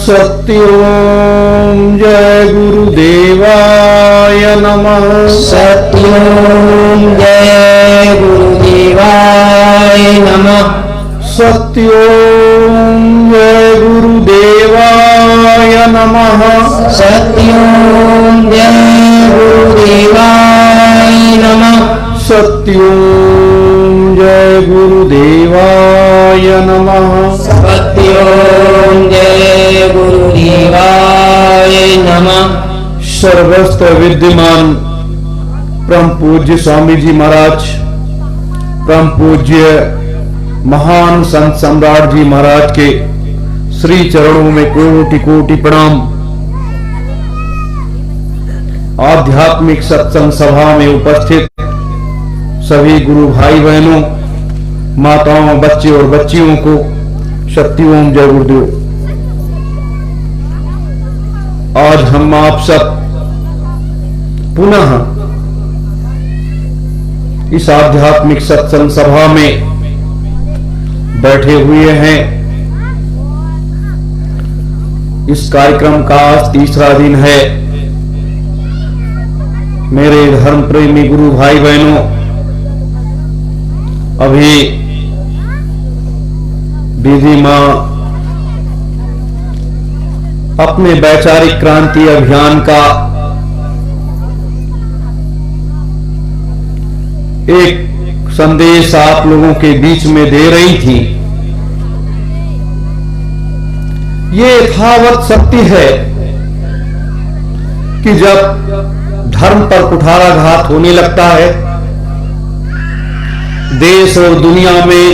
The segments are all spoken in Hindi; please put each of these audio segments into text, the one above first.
सत्यों जय गुरुदेवाय नमः। सत्यों जय गुरुदेवाय नमः। सत्यों जय गुरुदेवाय नमः। सत्यों जय गुरुदेवाय नमः। सत्यों जय गुरुदेवाय नमः। सत्यों जय गुरुदेवाय नमः। सर्वस्त्र विद्यमान परम पूज्य स्वामी जी महाराज, परम पूज्य महान संत सम्राट जी महाराज के श्री चरणों में कोटि कोटि प्रणाम। आध्यात्मिक सत्संग सभा में उपस्थित सभी गुरु भाई बहनों, माताओं, बच्चे और बच्चियों को सत्यों जय गुरुदेव। आज हम आप सब पुनः इस आध्यात्मिक सत्संग सभा में बैठे हुए हैं। इस कार्यक्रम का आज तीसरा दिन है। मेरे धर्म प्रेमी गुरु भाई बहनों, अभी दीदी मां अपने वैचारिक क्रांति अभियान का एक संदेश आप लोगों के बीच में दे रही थी। ये यथावत सत्य है कि जब धर्म पर कुठाराघात होने लगता है, देश और दुनिया में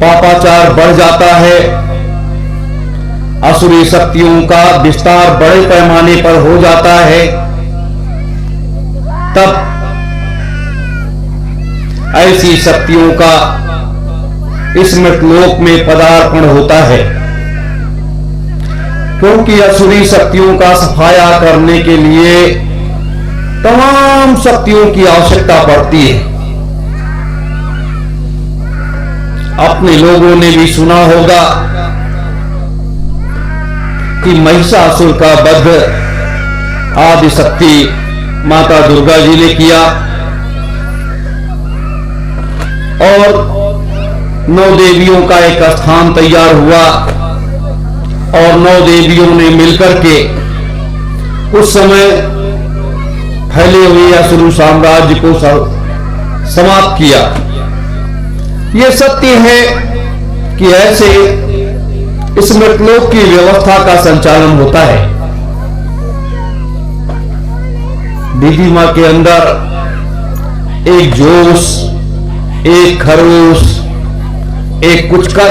पापाचार बढ़ जाता है, असुरी शक्तियों का विस्तार बड़े पैमाने पर हो जाता है, तब ऐसी शक्तियों का इस मृतलोक में पदार्पण होता है, क्योंकि असुरी शक्तियों का सफाया करने के लिए तमाम शक्तियों की आवश्यकता पड़ती है। अपने लोगों ने भी सुना होगा कि महिषासुर का वध आदि शक्ति माता दुर्गा जी ने किया और 9 देवियों का एक स्थान तैयार हुआ और 9 देवियों ने मिलकर के उस समय फैले हुए असुर साम्राज्य को समाप्त किया। ये सत्य है कि ऐसे इस मृतलोक की व्यवस्था का संचालन होता है। दीदी मां के अंदर एक जोश, एक खरोश, एक कुछ कर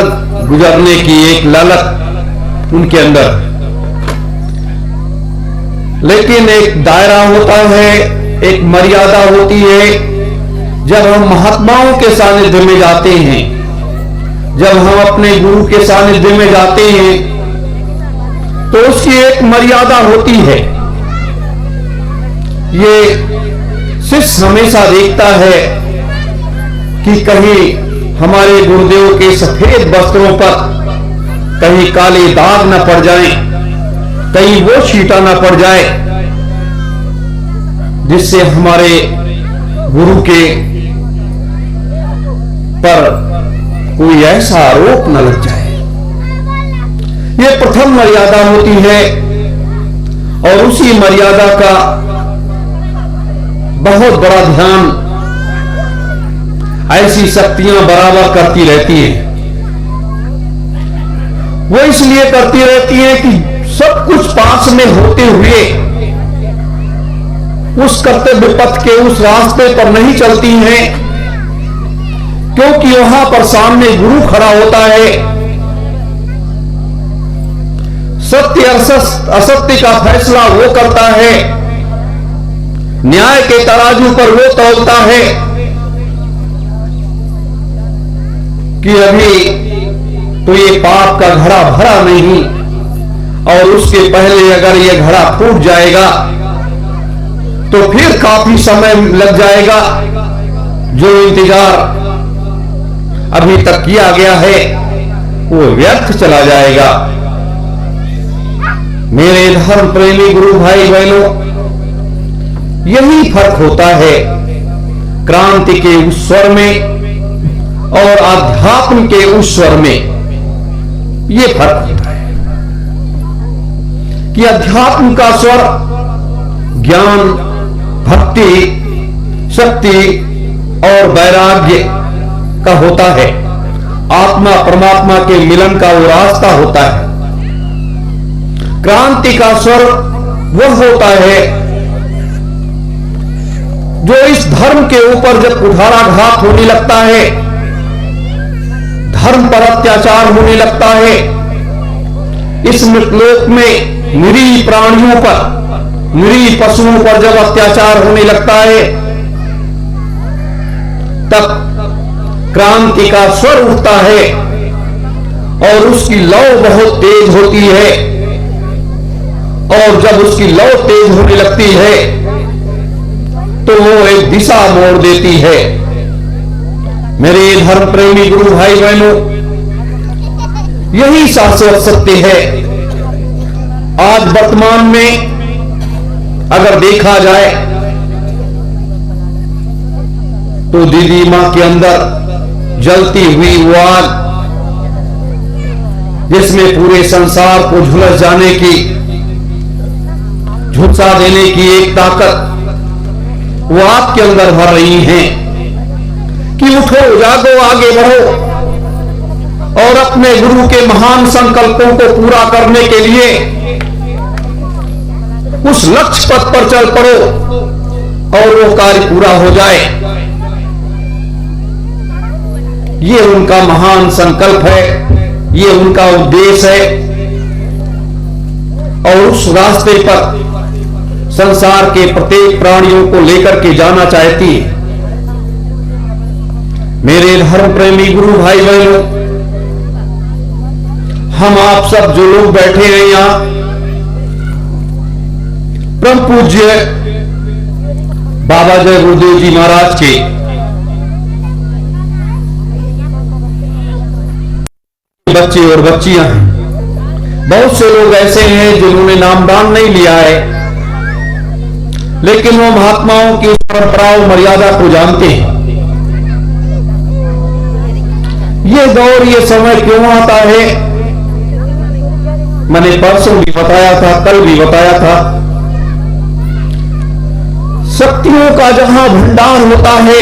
गुजरने की एक ललक उनके अंदर, लेकिन एक दायरा होता है, एक मर्यादा होती है। जब हम महात्माओं के सानिध्य में जाते हैं, जब हम अपने गुरु के सानिध्य में जाते हैं, तो उसकी एक मर्यादा होती है। ये शिष्य हमेशा देखता है कि कहीं हमारे गुरुदेव के सफेद वस्त्रों पर कहीं काले दाग न पड़ जाएं, कहीं वो छींटा न पड़ जाए जिससे हमारे गुरु के पर कोई ऐसा आरोप न लग जाए। ये प्रथम मर्यादा होती है और उसी मर्यादा का बहुत बड़ा ध्यान ऐसी शक्तियां बराबर करती रहती हैं। वो इसलिए करती रहती हैं कि सब कुछ पास में होते हुए उस कर्तव्य पथ के उस रास्ते पर नहीं चलती हैं, क्योंकि वहां पर सामने गुरु खड़ा होता है। सत्य असत्य का फैसला वो करता है, न्याय के तराजू पर वो तौलता है कि अभी तो ये पाप का घड़ा भरा नहीं, और उसके पहले अगर ये घड़ा फूट जाएगा तो फिर काफी समय लग जाएगा। जो इंतजार अभी तक किया गया है वो व्यर्थ चला जाएगा। मेरे धर्म प्रेमी गुरु भाई बहनों, यही फर्क होता है क्रांति के उस स्वर में और आध्यात्म के उस स्वर में। यह फर्क होता है कि अध्यात्म का स्वर ज्ञान, भक्ति, शक्ति और वैराग्य का होता है। आत्मा परमात्मा के मिलन का वो रास्ता होता है। क्रांति का स्वर वह होता है जो इस धर्म के ऊपर जब कुठाराघात होने लगता है, धर्म पर अत्याचार होने लगता है, इस मृतलोक में निरीह प्राणियों पर, निरीह पशुओं पर जब अत्याचार होने लगता है, तब क्रांति का स्वर उठता है और उसकी लौ बहुत तेज होती है। और जब उसकी लौ तेज होने लगती है तो वो एक दिशा मोड़ देती है। मेरे धर्म प्रेमी गुरु भाई बहनों, यही शाश्वत सत्य है। आज वर्तमान में अगर देखा जाए तो दीदी मां के अंदर जलती हुई वो आग, जिसमें पूरे संसार को झुलस जाने की, झुलसा देने की एक ताकत वो आपके अंदर भर रही है कि उठो, जागो, आगे बढ़ो और अपने गुरु के महान संकल्पों को पूरा करने के लिए उस लक्ष्य पथ पर चल पड़ो और वो कार्य पूरा हो जाए। ये उनका महान संकल्प है, ये उनका उद्देश्य है और उस रास्ते पर संसार के प्रत्येक प्राणियों को लेकर के जाना चाहती है। मेरे धर्म प्रेमी गुरु भाई बहनों, हम आप सब जो लोग बैठे हैं यहां, परम पूज्य बाबा जय गुरुदेव जी महाराज के बच्चे और बच्चियां हैं। बहुत से लोग ऐसे हैं जिन्होंने नामदान नहीं लिया है, लेकिन वो महात्माओं की परंपराओं मर्यादा को जानते हैं। ये दौर, ये समय क्यों आता है, मैंने परसों भी बताया था, कल भी बताया था। शक्तियों का जहां भंडार होता है,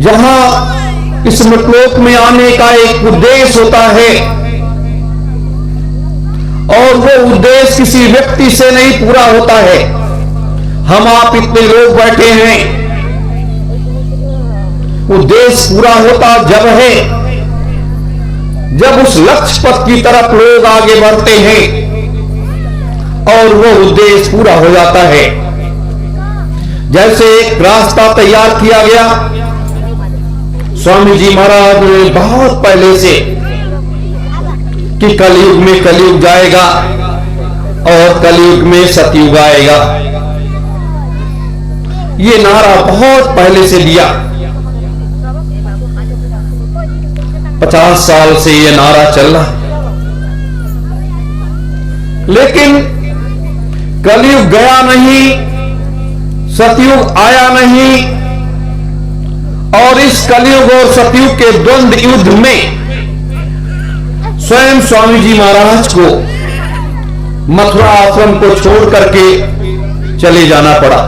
जहां इस मृतलोक में आने का एक उद्देश्य होता है और वो उद्देश्य किसी व्यक्ति से नहीं पूरा होता है। हम आप इतने लोग बैठे हैं, उद्देश्य पूरा होता जब है जब उस लक्ष्य पथ की तरफ लोग आगे बढ़ते हैं और वो उद्देश्य पूरा हो जाता है। जैसे एक रास्ता तैयार किया गया स्वामी जी महाराज ने बहुत पहले से कि कलयुग में कलयुग जाएगा और कलयुग में सतयुग आएगा। ये नारा बहुत पहले से दिया, 50 साल से ये नारा चल रहा है। लेकिन कलयुग गया नहीं, सतयुग आया नहीं और इस कलयुग और सतयुग के द्वंद्व युद्ध में स्वयं स्वामी जी महाराज को मथुरा आश्रम को छोड़ करके चले जाना पड़ा,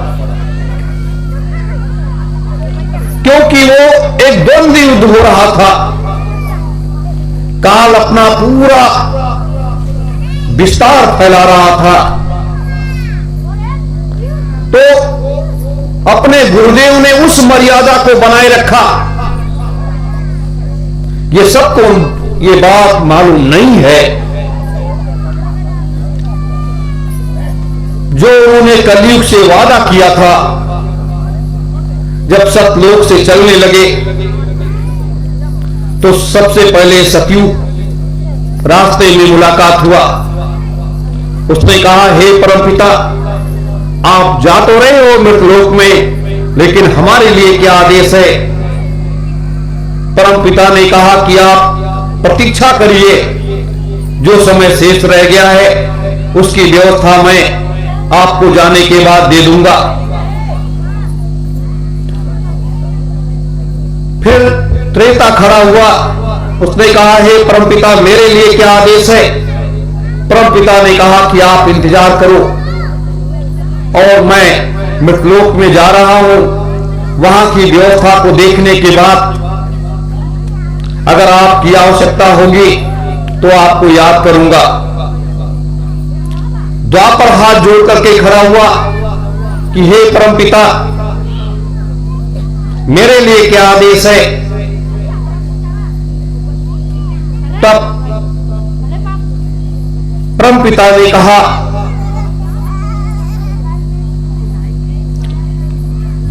क्योंकि वो एक द्वंद्व युद्ध हो रहा था। काल अपना पूरा विस्तार फैला रहा था। तो अपने गुरुदेव ने उस मर्यादा को बनाए रखा। ये सबको ये बात मालूम नहीं है। जो उन्होंने कलयुग से वादा किया था, जब सतलोक से चलने लगे तो सबसे पहले सतयुग रास्ते में मुलाकात हुआ। उसने कहा, हे परमपिता, आप जा तो रहे हो मृतलोक में, लेकिन हमारे लिए क्या आदेश है? परमपिता ने कहा कि आप प्रतीक्षा करिए, जो समय शेष रह गया है उसकी व्यवस्था मैं आपको जाने के बाद दे दूंगा। फिर त्रेता खड़ा हुआ, उसने कहा, हे परमपिता, मेरे लिए क्या आदेश है? परमपिता ने कहा कि आप इंतजार करो और मैं मृतलोक में जा रहा हूं। वहां की व्यवस्था को देखने के बाद अगर आपकी आवश्यकता होगी तो आपको याद करूंगा। द्वापर हाथ जोड़ करके खड़ा हुआ कि हे परमपिता, मेरे लिए क्या आदेश है? तब परमपिता ने कहा,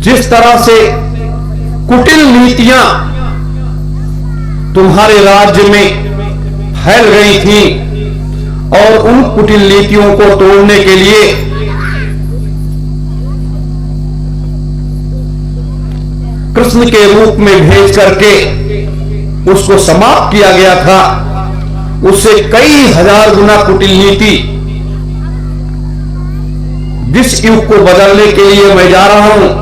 जिस तरह से कुटिल नीतियां तुम्हारे राज्य में फैल गई थी और उन कुटिल नीतियों को तोड़ने के लिए कृष्ण के रूप में भेज करके उसको समाप्त किया गया था, उससे कई हजार गुना कुटिल नीति जिस युग को बदलने के लिए मैं जा रहा हूं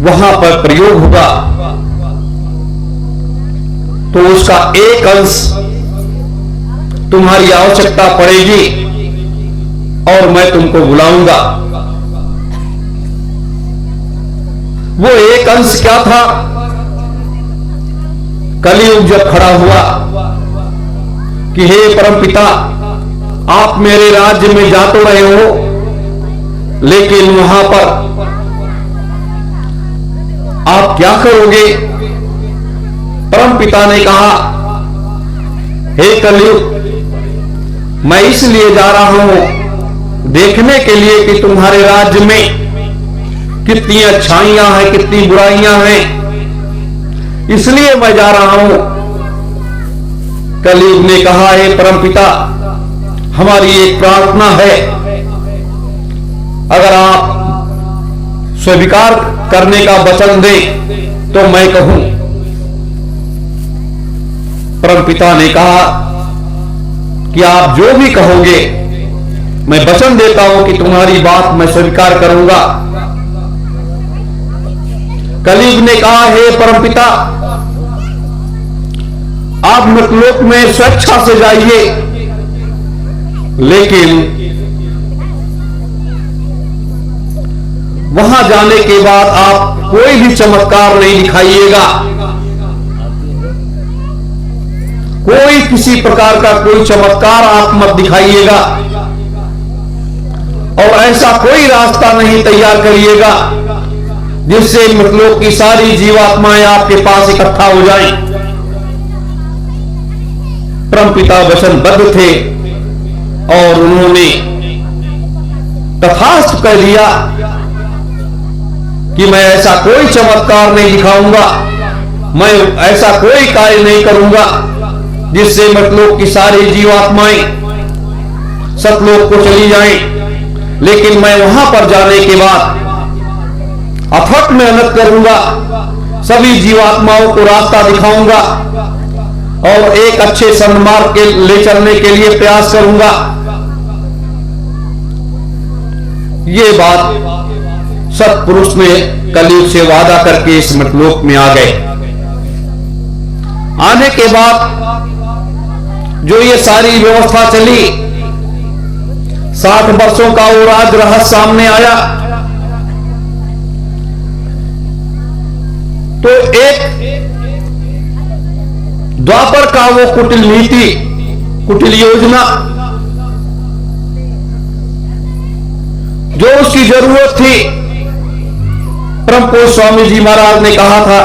वहां पर प्रयोग होगा, तो उसका एक अंश तुम्हारी आवश्यकता पड़ेगी और मैं तुमको बुलाऊंगा। वो एक अंश क्या था? कलियुग जब खड़ा हुआ कि हे परमपिता, आप मेरे राज्य में जा तो रहे हो, लेकिन वहां पर आप क्या करोगे? परमपिता ने कहा, हे कलियुग, मैं इसलिए जा रहा हूं देखने के लिए कि तुम्हारे राज्य में कितनी अच्छाइयां हैं, कितनी बुराइयां हैं, इसलिए मैं जा रहा हूं। कलियुग ने कहा, हे परमपिता, हमारी एक प्रार्थना है, अगर आप स्वीकार करने का वचन दें तो मैं कहूं। परमपिता ने कहा कि आप जो भी कहोगे मैं वचन देता हूं कि तुम्हारी बात मैं स्वीकार करूंगा। कलियुग ने कहा, हे परमपिता, आप मृतलोक में स्वेच्छा से जाइए, लेकिन वहां जाने के बाद आप कोई भी चमत्कार नहीं दिखाइएगा, कोई किसी प्रकार का कोई चमत्कार आप मत दिखाइएगा और ऐसा कोई रास्ता नहीं तैयार करिएगा जिससे मृतलोक की सारी जीवात्माएं आपके पास इकट्ठा हो जाएं। परमपिता वचनबद्ध थे और उन्होंने तथास्तु कह दिया कि मैं ऐसा कोई चमत्कार नहीं दिखाऊंगा, मैं ऐसा कोई कार्य नहीं करूंगा जिससे मृतलोक की सारी जीवात्माएं सतलोक को चली जाएं, लेकिन मैं वहां पर जाने के बाद अथक मेहनत करूंगा, सभी जीवात्माओं को रास्ता दिखाऊंगा और एक अच्छे सन्मार्ग के ले चलने के लिए प्रयास करूंगा। ये बात सत्पुरुष ने कलियुग से वादा करके इस मृतलोक में आ गए। आने के बाद जो ये सारी व्यवस्था चली, 60 वर्षों का वो राज रहस्य सामने आया, तो एक द्वापर का वो कुटिल नीति, कुटिल योजना जो उसकी जरूरत थी, परमपूज्य स्वामी जी महाराज ने कहा था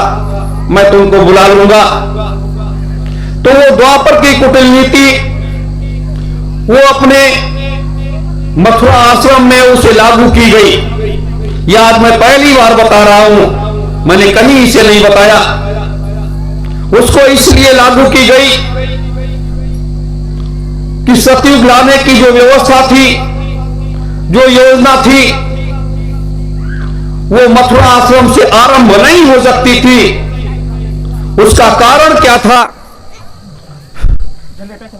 मैं तुमको बुला लूंगा, तो वो द्वापर की कुटिल नीति वो अपने मथुरा आश्रम में उसे लागू की गई। यह आज मैं पहली बार बता रहा हूं, मैंने कहीं इसे नहीं बताया। उसको इसलिए लागू की गई कि सतयुग लाने की जो व्यवस्था थी, जो योजना थी, वो मथुरा आश्रम से आरंभ नहीं हो सकती थी, उसका कारण क्या था? जनरेटर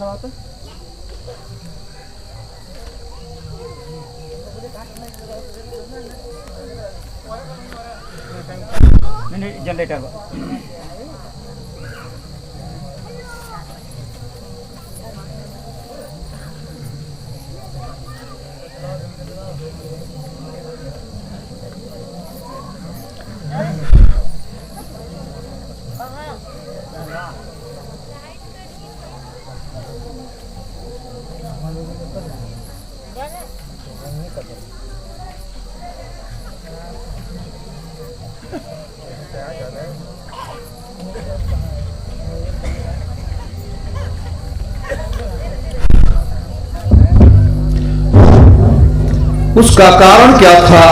उसका कारण क्या था?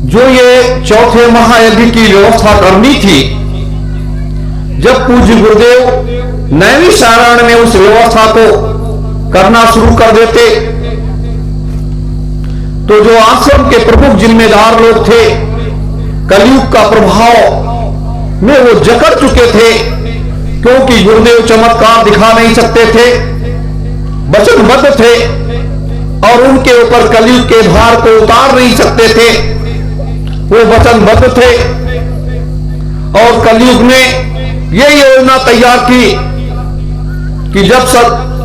जो ये चौथे महायज्ञ की व्यवस्था करनी थी, जब पूज्य गुरुदेव नैमिषारण्य में उस व्यवस्था को करना शुरू कर देते, तो जो आश्रम के प्रमुख जिम्मेदार लोग थे, कलयुग का प्रभाव में वो जकड़ चुके थे, क्योंकि गुरुदेव चमत्कार दिखा नहीं सकते थे, वचनबद्ध थे और उनके ऊपर कलयुग के भार को उतार नहीं सकते थे। वो वचनबद्ध थे और कलयुग ने ये योजना तैयार की कि जब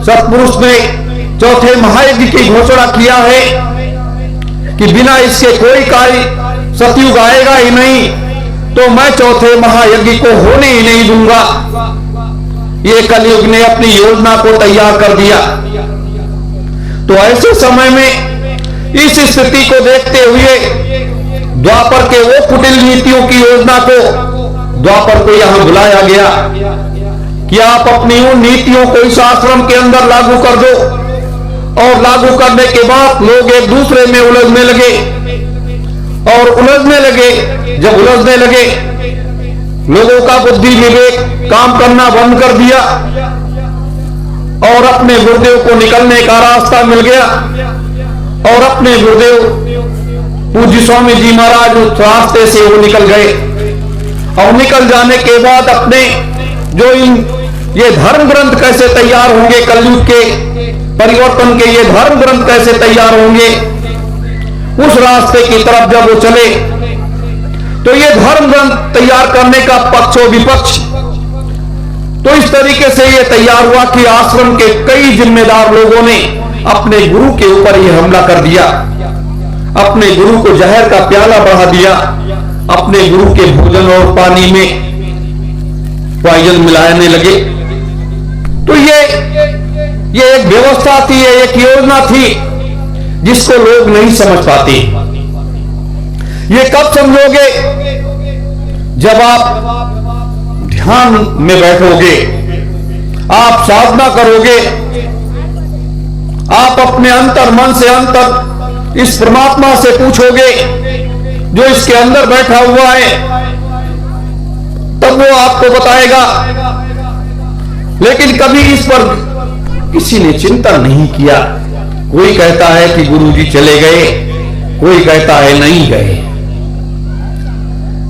सत्पुरुष ने चौथे महायज्ञ की घोषणा किया है कि बिना इसके कोई कार्य सतयुग आएगा ही नहीं, तो मैं चौथे महायज्ञ को होने ही नहीं दूंगा। ये कलयुग ने अपनी योजना को तैयार कर दिया। तो ऐसे समय में इस स्थिति को देखते हुए द्वापर के वो कुटिल नीतियों की योजना को द्वापर को यहां बुलाया गया कि आप अपनी उन नीतियों को इस आश्रम के अंदर लागू कर दो। और लागू करने के बाद लोग एक दूसरे में उलझने लगे और उलझने लगे। जब उलझने लगे, लोगों का बुद्धि विवेक काम करना बंद कर दिया और अपने गुरुदेव को निकलने का रास्ता मिल गया। और अपने गुरुदेव पूज्य स्वामी जी महाराज उस रास्ते से वो निकल गए। और निकल जाने के बाद अपने जो ये धर्म ग्रंथ कैसे तैयार होंगे, कलयुग के परिवर्तन के ये धर्म ग्रंथ कैसे तैयार होंगे, उस रास्ते की तरफ जब वो चले, तो ये धर्म ग्रंथ तैयार करने का पक्ष और विपक्ष तो इस तरीके से ये तैयार हुआ कि आश्रम के कई जिम्मेदार लोगों ने अपने गुरु के ऊपर ये हमला कर दिया, अपने गुरु को जहर का प्याला बढ़ा दिया, अपने गुरु के भोजन और पानी में पॉइजन मिलाने लगे। तो ये एक व्यवस्था थी, ये एक योजना थी जिसको लोग नहीं समझ पाते। ये कब समझोगे? जब आप ध्यान में बैठोगे, आप साधना करोगे, आप अपने अंतर मन से अंतर इस परमात्मा से पूछोगे जो इसके अंदर बैठा हुआ है, तब वो आपको बताएगा। लेकिन कभी इस पर किसी ने चिंतन नहीं किया। कोई कहता है कि गुरुजी चले गए, कोई कहता है नहीं गए।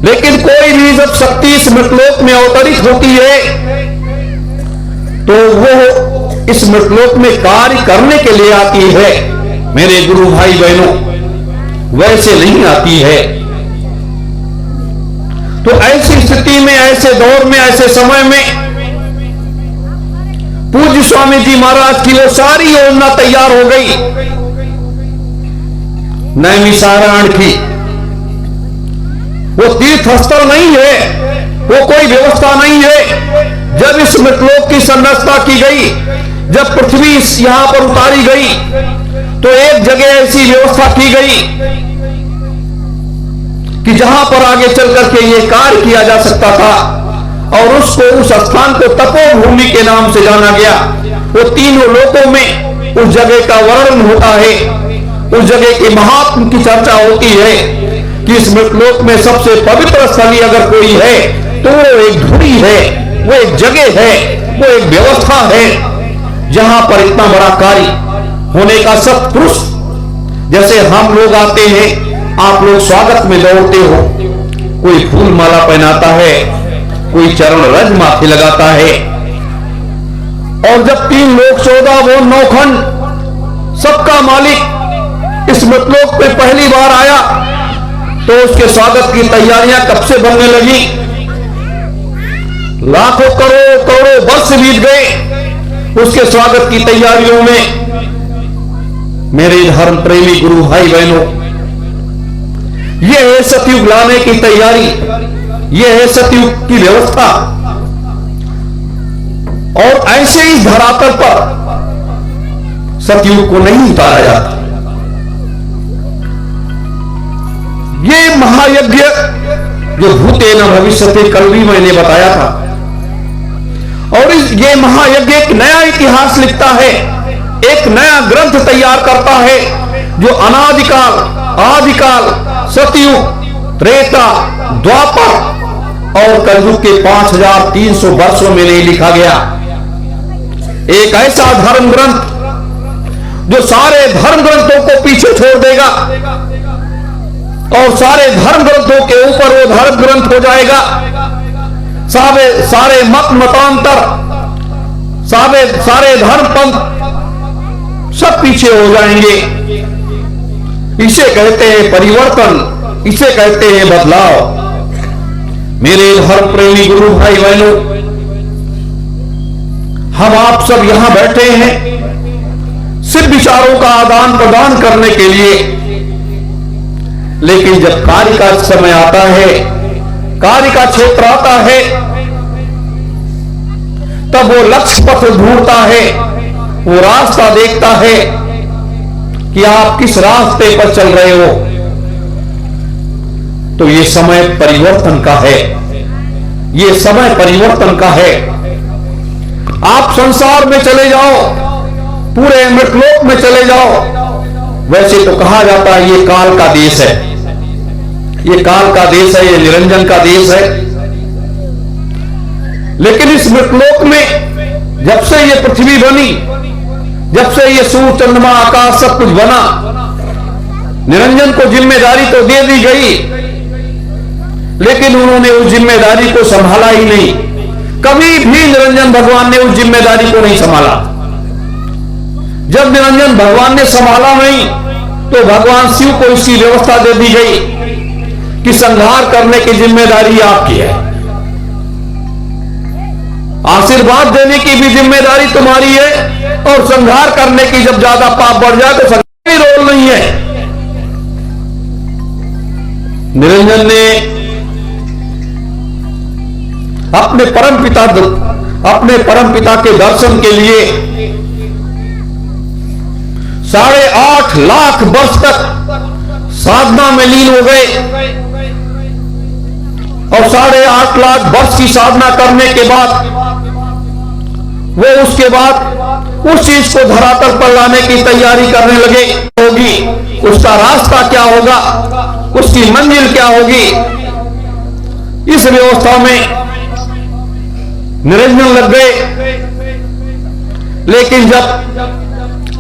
लेकिन कोई भी जब शक्ति इस मृतलोक में अवतरित होती है, तो वो इस मृतलोक में कार्य करने के लिए आती है, मेरे गुरु भाई बहनों, वैसे नहीं आती है। तो ऐसी स्थिति में, ऐसे दौर में, ऐसे समय में पूज्य स्वामी जी महाराज की वो सारी योजना तैयार हो गई नैमिषारण्य की। वो तीर्थ स्थल नहीं है, वो कोई व्यवस्था नहीं है। जब इस मृतलोक की संरचना की गई, जब पृथ्वी यहां पर उतारी गई, तो एक जगह ऐसी व्यवस्था की गई कि जहां पर आगे चल करके ये कार्य किया जा सकता था, और उसको, उस स्थान को तपोभूमि के नाम से जाना गया। वो तीनों लोकों में उस जगह का वर्णन होता है, उस जगह के महात्म की चर्चा होती है कि इस मृतलोक में सबसे पवित्र स्थली अगर कोई है तो वो एक धुरी है, वो एक जगह है, वो एक व्यवस्था है जहां पर इतना बड़ा कार्य होने का सत्पुरुष, जैसे हम लोग आते हैं, आप लोग स्वागत में दौड़ते हो, कोई फूल माला पहनाता है, कोई चरण रज माथे लगाता है। और जब 3 लोक 14 वो 9 खंड सबका मालिक इस मतलोक पे पहली बार आया तो उसके स्वागत की तैयारियां कब से बनने लगी। लाखों करोड़ों करोड़ों वर्ष बीत गए उसके स्वागत की तैयारियों में। मेरे धर्म प्रेमी गुरु भाई बहनों, यह है सतयुग लाने की तैयारी, यह है सतयुग की व्यवस्था। और ऐसे इस धरातल पर सतयुग को नहीं उतारा जाता। ये महायज्ञ जो भूतेन भविष्यते कल भी मैंने बताया था, और ये महायज्ञ एक नया इतिहास लिखता है, एक नया ग्रंथ तैयार करता है जो अनादिकाल, आदिकाल, सतयुग, त्रेता, द्वापर और कलयुग के 5300 वर्षों में नहीं लिखा गया। एक ऐसा धर्म ग्रंथ जो सारे धर्म ग्रंथों को पीछे छोड़ देगा और सारे धर्म ग्रंथों के ऊपर वो धर्म ग्रंथ हो जाएगा। सारे मत मतांतर, सारे धर्म पंथ सब पीछे हो जाएंगे। इसे कहते हैं परिवर्तन, इसे कहते हैं बदलाव। मेरे धर्म प्रेमी गुरु भाई बहनों, हम आप सब यहां बैठे हैं सिर्फ विचारों का आदान प्रदान करने के लिए, लेकिन जब कार्य का समय आता है, कार्य का क्षेत्र आता है, तब वो लक्ष्य पथ ढूंढता है, वो रास्ता देखता है कि आप किस रास्ते पर चल रहे हो। तो ये समय परिवर्तन का है, ये समय परिवर्तन का है। आप संसार में चले जाओ, पूरे मृतलोक में चले जाओ। वैसे तो कहा जाता है ये काल का देश है, ये काल का देश है, ये निरंजन का देश है। लेकिन इस मृतलोक में जब से ये पृथ्वी बनी, जब से ये सूर्य चंद्रमा आकाश सब कुछ बना, निरंजन को जिम्मेदारी तो दे दी गई, लेकिन उन्होंने उस जिम्मेदारी को संभाला ही नहीं। कभी भी निरंजन भगवान ने उस जिम्मेदारी को नहीं संभाला। जब निरंजन भगवान ने संभाला नहीं तो भगवान शिव को इसकी व्यवस्था दे दी गई कि संहार करने की जिम्मेदारी आपकी है, आशीर्वाद देने की भी जिम्मेदारी तुम्हारी है, और संहार करने की जब ज्यादा पाप बढ़ जाए तो संहार रोल नहीं है। निरंजन ने अपने परम पिता के दर्शन के लिए 8.5 लाख वर्ष तक साधना में लीन हो गए, और 8.5 लाख वर्ष की साधना करने के बाद वो उसके बाद उस चीज को धरातल पर लाने की तैयारी करने लगे। होगी उसका रास्ता क्या होगा, उसकी मंजिल क्या होगी। इस व्यवस्था में निरंजन लग गए। लेकिन जब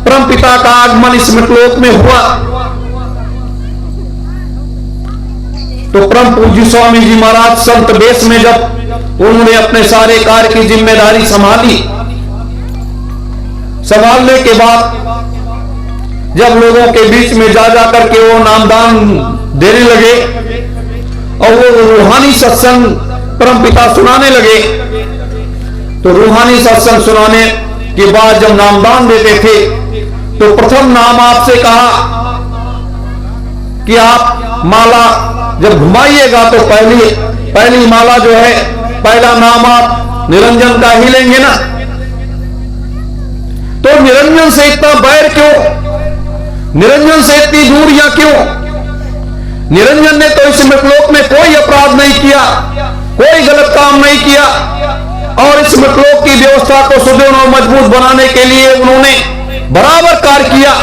परमपिता का आगमन इस मृतलोक में हुआ तो परम पूज्य स्वामी जी महाराज संत वेश में जब उन्होंने अपने सारे कार्य की जिम्मेदारी संभाली, संभालने के बाद जब लोगों के बीच में जा करके वो नामदान देने लगे और वो रूहानी सत्संग परमपिता सुनाने लगे, तो रूहानी सत्संग सुनाने के बाद जब नामदान देते थे तो प्रथम नाम आपसे कहा कि आप माला जब घुमाइएगा तो पहली माला जो है, पहला नाम आप निरंजन का ही लेंगे ना। तो निरंजन से इतना बैर क्यों, निरंजन से इतनी दूरियां क्यों? निरंजन ने तो इस मृतलोक में कोई अपराध नहीं किया, कोई गलत काम नहीं किया, और इस मृतलोक की व्यवस्था को सुदृढ़ और मजबूत बनाने के लिए उन्होंने बराबर कार्य किया।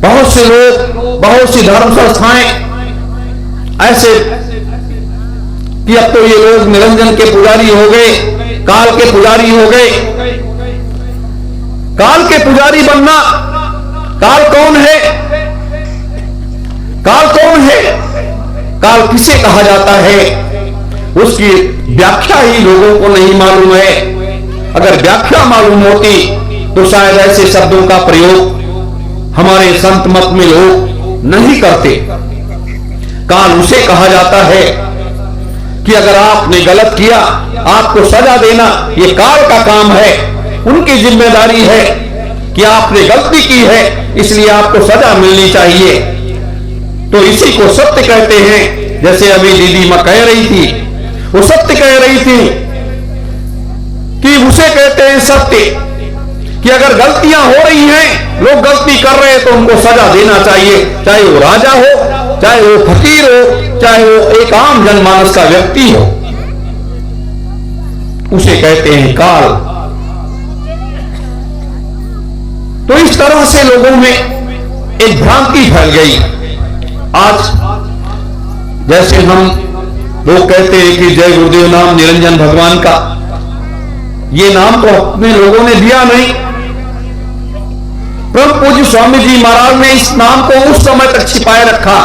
बहुत से लोग, बहुत सी धर्म संस्थाएं ऐसे कि अब तो ये लोग निरंजन के पुजारी हो गए, काल के पुजारी हो गए। काल के पुजारी बनना, काल कौन है? काल कौन है, काल किसे कहा जाता है, उसकी व्याख्या ही लोगों को नहीं मालूम है। अगर व्याख्या मालूम होती तो शायद ऐसे शब्दों का प्रयोग हमारे संत मत में लोग नहीं करते। काल उसे कहा जाता है कि अगर आपने गलत किया, आपको सजा देना ये काल का काम है, उनकी जिम्मेदारी है कि आपने गलती की है, इसलिए आपको सजा मिलनी चाहिए। तो इसी को सत्य कहते हैं। जैसे अभी दीदी मां कह रही थी, वो सत्य कह रही थी कि उसे कहते हैं सत्य, कि अगर गलतियां हो रही हैं, लोग गलती कर रहे हैं तो उनको सजा देना चाहिए, चाहे वो राजा हो, चाहे वो फकीर हो, चाहे वो एक आम जनमानस का व्यक्ति हो। उसे कहते हैं काल। तो इस तरह से लोगों में एक भ्रांति फैल गई। आज जैसे हम लोग कहते हैं कि जय गुरुदेव नाम निरंजन भगवान का, ये नाम तो अपने लोगों ने दिया नहीं। परम पूज्य स्वामी जी महाराज ने इस नाम को उस समय तक छिपाए रखा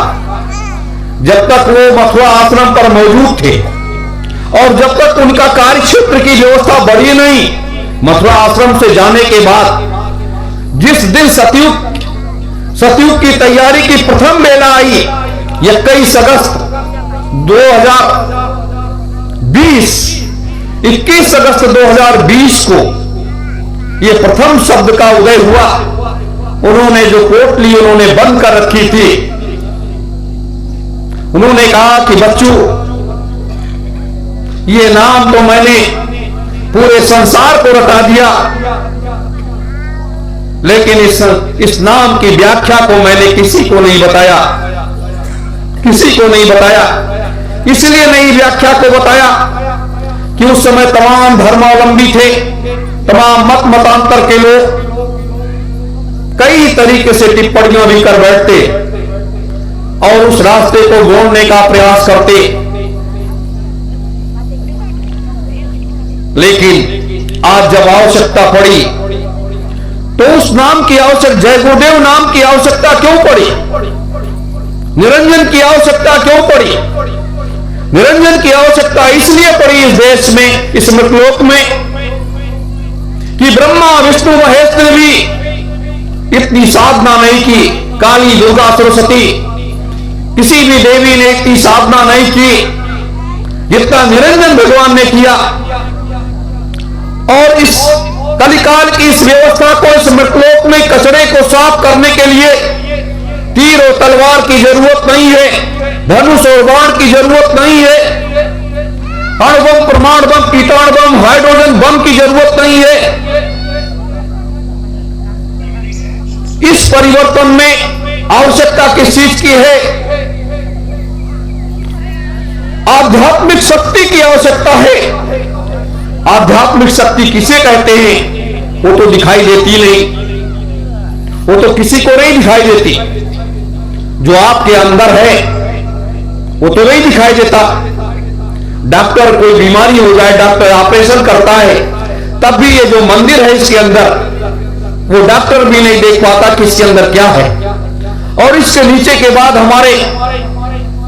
जब तक वो मथुरा आश्रम पर मौजूद थे, और जब तक उनका कार्य क्षेत्र की व्यवस्था बढ़ी नहीं। मथुरा आश्रम से जाने के बाद जिस दिन सतयुग की तैयारी की प्रथम बेला आई, 21 अगस्त 2020 को ये प्रथम शब्द का उदय हुआ। उन्होंने जो पोटली उन्होंने बंद कर रखी थी, उन्होंने कहा कि बच्चों, ये नाम तो मैंने पूरे संसार को रटा दिया, लेकिन इस नाम की व्याख्या को मैंने किसी को नहीं बताया, किसी को नहीं बताया। इसलिए नई व्याख्या को बताया कि उस समय तमाम धर्मावलंबी थे, तमाम मत मतांतर के लोग कई तरीके से टिप्पणियां भी कर बैठते और उस रास्ते को मोड़ने का प्रयास करते। लेकिन आज जब आवश्यकता पड़ी तो उस नाम की आवश्यकता, जय गुरुदेव नाम की आवश्यकता क्यों पड़ी, निरंजन की आवश्यकता क्यों पड़ी? निरंजन की आवश्यकता इसलिए पड़ी इस देश में, इस मृतलोक में, कि ब्रह्मा विष्णु महेश ने भी इतनी साधना नहीं की। काली दुर्गा सरस्वती किसी भी देवी ने इतनी साधना नहीं की जितना निरंजन भगवान ने किया। और इस कलिकाल की इस व्यवस्था को, इस मृतलोक में कचरे को साफ करने के लिए तीर और तलवार की जरूरत नहीं है, धनुष और बाण की जरूरत नहीं है, अणु बम, परमाणु बम, कीटाणु बम, हाइड्रोजन बम की जरूरत नहीं है। इस परिवर्तन में आवश्यकता किस चीज की है? आध्यात्मिक शक्ति की आवश्यकता है। आध्यात्मिक शक्ति किसे कहते हैं? वो तो दिखाई देती नहीं, वो तो किसी को नहीं दिखाई देती। जो आपके अंदर है वो तो नहीं दिखाई देता। डॉक्टर कोई बीमारी हो जाए, डॉक्टर ऑपरेशन करता है, तब भी ये जो मंदिर है इसके अंदर, वो डॉक्टर भी नहीं देख पाता कि इसके अंदर क्या है। और इसके नीचे के बाद हमारे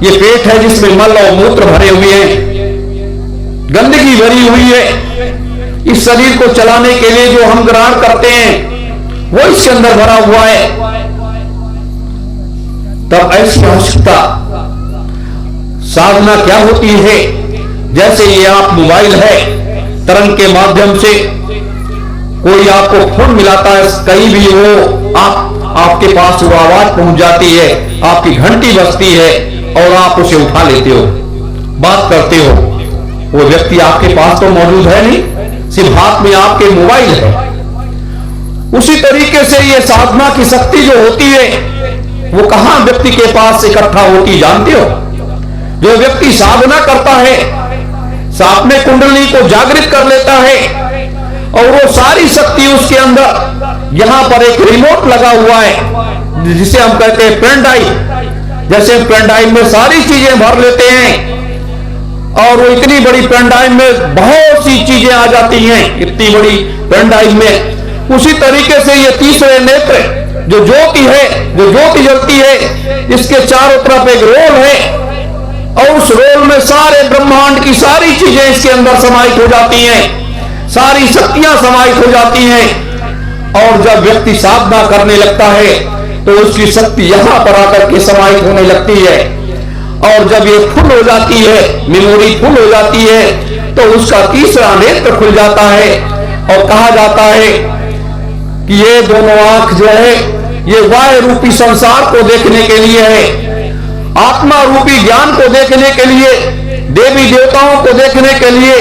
ये पेट है जिसमें मल और मूत्र भरे हुए हैं, गंदगी भरी हुई है। इस शरीर को चलाने के लिए जो हम ग्रहण करते हैं वो इसके अंदर भरा हुआ है। तब ऐसी आवश्यकता साधना क्या होती है? जैसे ये आप मोबाइल है, तरंग के माध्यम से कोई आपको फोन मिलाता है, कहीं भी हो आपके पास वो आवाज पहुंच जाती है, आपकी घंटी बजती है और आप उसे उठा लेते हो, बात करते हो। वो व्यक्ति आपके पास तो मौजूद है नहीं, सिर्फ हाथ में आपके मोबाइल है। उसी तरीके से ये साधना की शक्ति जो होती है वो कहां व्यक्ति के पास इकट्ठा होती जानते हो? जो व्यक्ति साधना करता है, अपने कुंडली को जागृत कर लेता है और वो सारी शक्ति उसके अंदर, यहां पर एक रिमोट लगा हुआ है जिसे हम कहते हैं पेन ड्राइव। जैसे पेन ड्राइव में सारी चीजें भर लेते हैं और वो इतनी बड़ी पेन ड्राइव में बहुत सी चीजें आ जाती हैं, इतनी बड़ी पेन ड्राइव में उसी तरीके से ये तीसरे नेत्र जो ज्योति है, जो ज्योति जलती है, इसके चारों तरफ एक रोल है और उस रोल में सारे ब्रह्मांड की सारी चीजें इसके अंदर समाहित हो जाती हैं, सारी शक्तियां समाहित हो जाती हैं। और जब व्यक्ति साधना करने लगता है तो उसकी शक्ति यहां पर आकर के समाहित होने लगती है। और जब ये फुल हो जाती है, मेमोरी फुल हो जाती है, तो उसका तीसरा नेत्र खुल जाता है और कहा जाता है कि ये दोनों आंख जो है ये वायु रूपी संसार को देखने के लिए है, आत्मा रूपी ज्ञान को देखने के लिए, देवी देवताओं को देखने के लिए,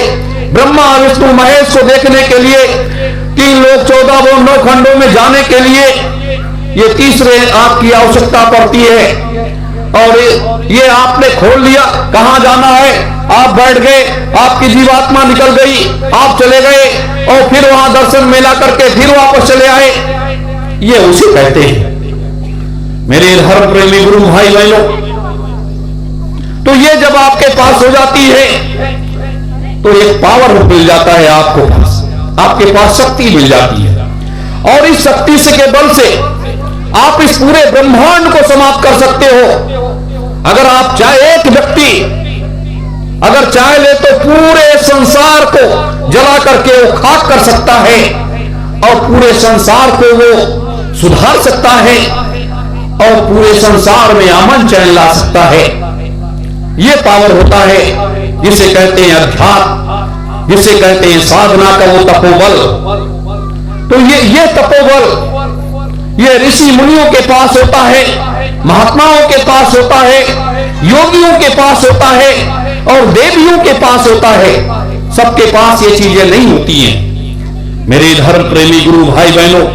ब्रह्मा विष्णु महेश को देखने के लिए, 3 लोक 14 भुवन 9 खंडों में जाने के लिए ये तीसरे आंख की आवश्यकता पड़ती है। और ये आपने खोल लिया, कहां जाना है, आप बैठ गए, आपकी जीवात्मा निकल गई, आप चले गए और फिर वहां दर्शन मेला करके फिर वापस चले आए, ये उसे कहते हैं। मेरे धर्म प्रेमी गुरु भाई बहनों, तो ये जब आपके पास हो जाती है तो एक पावर मिल जाता है आपको पास, आपके पास शक्ति मिल जाती है। और इस शक्ति से के बल से आप इस पूरे ब्रह्मांड को समाप्त कर सकते हो। अगर आप चाहे, एक व्यक्ति अगर चाहे ले तो पूरे संसार को जला करके वो खाक कर सकता है और पूरे संसार को वो सुधार सकता है और पूरे संसार में अमन चैन ला सकता है। ये पावर होता है जिसे कहते हैं अध्यात्म, जिसे कहते हैं साधना का वो तपोबल। तो ये तपोबल ये ऋषि मुनियों के पास होता है, महात्माओं के पास होता है, योगियों के पास होता है और देवियों के पास होता है। सबके पास ये चीजें नहीं होती हैं मेरे धर्म प्रेमी गुरु भाई बहनों।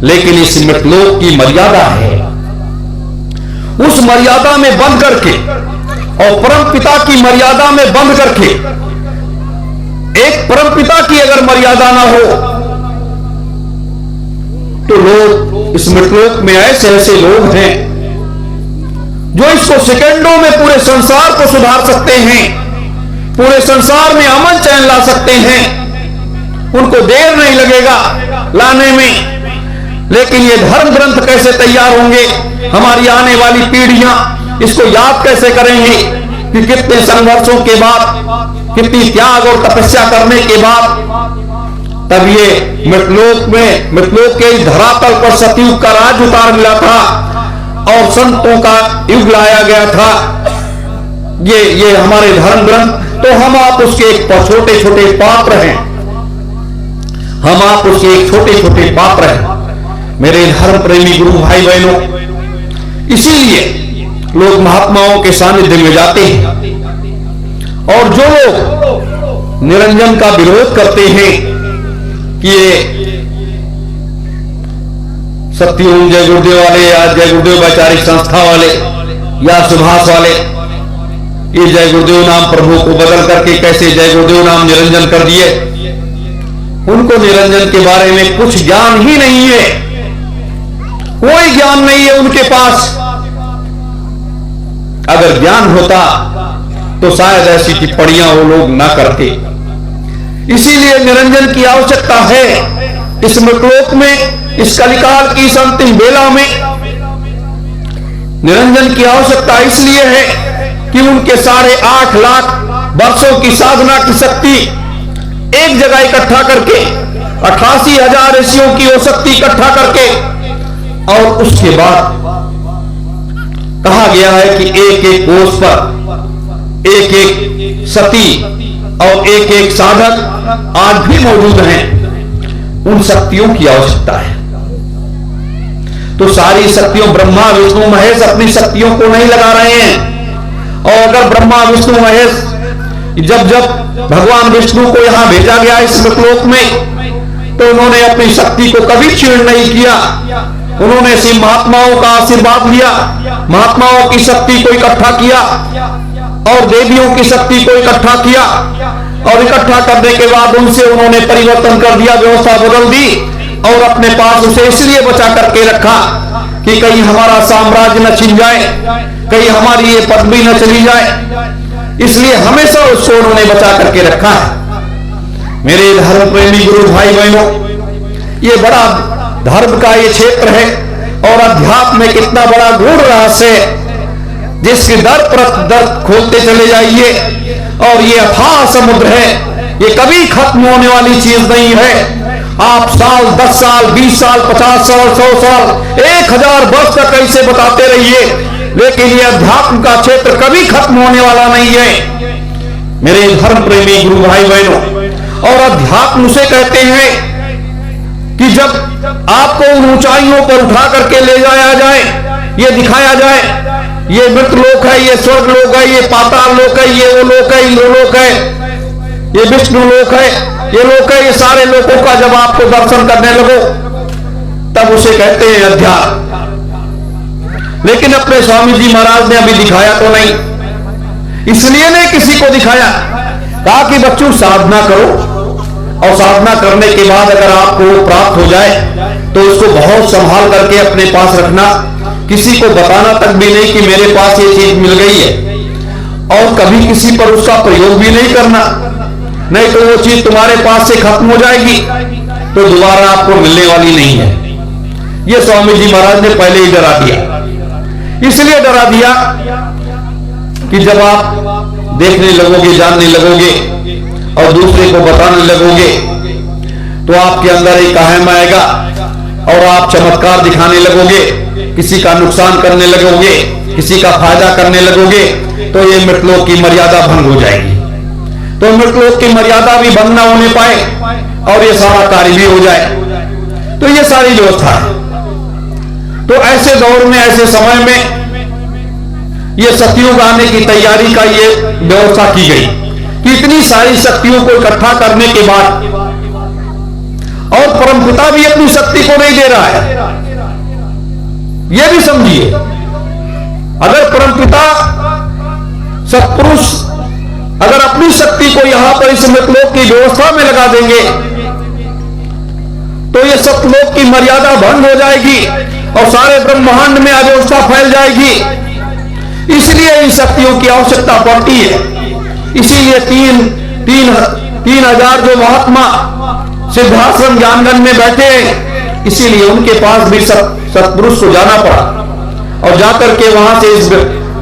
लेकिन इस मृतलोक की मर्यादा है, उस मर्यादा में बंध करके और परमपिता की मर्यादा में बंध करके, एक परमपिता की अगर मर्यादा ना हो तो लोग इस मृतलोक में ऐसे ऐसे लोग हैं जो इसको सेकंडों में पूरे संसार को सुधार सकते हैं, पूरे संसार में अमन चैन ला सकते हैं। उनको देर नहीं लगेगा लाने में। लेकिन ये धर्म ग्रंथ कैसे तैयार होंगे, हमारी आने वाली पीढ़ियां इसको याद कैसे करेंगी कि कितने संघर्षों के बाद, कितनी त्याग और तपस्या करने के बाद तब ये मृतलोक के धरातल पर सतयुग का राज उतार मिला था और संतों का युग लाया गया था। ये हमारे धर्म ग्रंथ, तो हम आप उसके एक छोटे छोटे पात्र हैं, हम आप उसके एक छोटे छोटे पात्र हैं मेरे धर्म प्रेमी गुरु भाई बहनों। इसीलिए लोग महात्माओं के सानिध्य में जाते हैं। और जो लोग निरंजन का विरोध करते हैं कि ये सत्यम जय गुरुदेव वाले या जय गुरुदेव वैचारिक संस्था वाले या सुभाष वाले, ये जय गुरुदेव नाम प्रभु को बदल करके कैसे जय गुरुदेव नाम निरंजन कर दिए, उनको निरंजन के बारे में कुछ ज्ञान ही नहीं है, कोई ज्ञान नहीं है उनके पास। अगर ज्ञान होता तो शायद ऐसी टिप्पणियां वो लोग ना करते। इसीलिए निरंजन की आवश्यकता है इस मृतलोक में, इस कलिकाल की इस अंतिम बेला में। निरंजन की आवश्यकता इसलिए है कि उनके 8.5 लाख वर्षों की साधना की शक्ति एक जगह इकट्ठा करके, 88,000 ऋषियों की वो शक्ति इकट्ठा करके, और उसके बाद कहा गया है कि एक एक कोष पर एक एक सती और एक एक साधक आज भी मौजूद हैं। उन शक्तियों की आवश्यकता है। तो सारी शक्तियों, ब्रह्मा विष्णु महेश अपनी शक्तियों को नहीं लगा रहे हैं। और अगर ब्रह्मा विष्णु महेश, जब भगवान विष्णु को यहां भेजा गया इस मृतलोक में, तो उन्होंने अपनी शक्ति को कभी क्षीण नहीं किया। उन्होंने सिर्फ महात्माओं का आशीर्वाद लिया, महात्माओं की शक्ति को इकट्ठा किया और देवियों की शक्ति को इकट्ठा किया, और इकट्ठा करने के बाद उनसे उन्होंने परिवर्तन कर दिया, व्यवस्था बदल दी और अपने पास उसे इसलिए बचा करके रखा कि कहीं हमारा साम्राज्य न छिन जाए, कहीं हमारी ये पदवी न चली जाए। इसलिए हमेशा उसको उन्होंने बचा करके रखा है। मेरे धर्म प्रेमी गुरु भाई बहनों, ये बड़ा धर्म का ये क्षेत्र है और अध्यात्म में कितना बड़ा गूढ़ रहस्य है, जिसके दर पर दर खोलते चले जाइए। और ये अथाह समुद्र है, ये कभी खत्म होने वाली चीज नहीं है। आप साल 10 साल 20 साल 50 साल 100 साल 1000 वर्ष तक ऐसे बताते रहिए, लेकिन ये अध्यात्म का क्षेत्र कभी खत्म होने वाला नहीं है मेरे धर्म प्रेमी गुरु भाई बहनों। और अध्यात्म उसे कहते हैं कि जब आपको उन ऊंचाइयों पर उठा करके ले जाया जाए, ये दिखाया जाए ये मृत लोक है, ये स्वर्ग लोक है, ये पाताल लोक है, ये वो लोक है, ये लोक है, ये विष्णु लोक है, ये लोक है, ये सारे लोकों का जब आपको दर्शन करने लगो तब उसे कहते हैं अध्यात्म। लेकिन अपने स्वामी जी महाराज ने अभी दिखाया तो नहीं, इसलिए नहीं किसी को दिखाया, कहा कि बच्चों साधना करो और साधना करने के बाद अगर आपको प्राप्त हो जाए तो उसको बहुत संभाल करके अपने पास रखना, किसी को बताना तक भी नहीं कि मेरे पास ये चीज मिल गई है, और कभी किसी पर उसका प्रयोग भी नहीं करना, नहीं तो वो चीज तुम्हारे पास से खत्म हो जाएगी तो दोबारा आपको मिलने वाली नहीं है। ये स्वामी जी महाराज ने पहले ही डरा दिया। इसलिए डरा दिया कि जब आप देखने लगोगे, जानने लगोगे और दूसरे को बताने लगोगे तो आपके अंदर एक अहम आएगा और आप चमत्कार दिखाने लगोगे, किसी का नुकसान करने लगोगे, किसी का फायदा करने लगोगे, तो ये मृतलोक की मर्यादा भंग हो जाएगी। तो मृतलोक की मर्यादा भी भंग ना होने पाए और ये सारा कार्य भी हो जाए, तो ये सारी व्यवस्था है। तो ऐसे दौर में, ऐसे समय में ये सतयुग आने की तैयारी का ये व्यवस्था की गई कि इतनी सारी शक्तियों को इकट्ठा करने के बाद, और परमपिता भी अपनी शक्ति को नहीं दे रहा है, यह भी समझिए। अगर परमपिता सत्पुरुष अगर अपनी शक्ति को यहां पर इस मृतलोक की व्यवस्था में लगा देंगे तो ये सतलोक की मर्यादा भंग हो जाएगी और सारे ब्रह्मांड में अव्यवस्था फैल जाएगी। इसलिए इन शक्तियों की आवश्यकता पड़ती है। इसीलिए 3000 जो महात्मा सिद्धाश्रम ज्ञानगंज में बैठे हैं, इसीलिए उनके पास भी सत्पुरुष को जाना पड़ा और जाकर के वहां से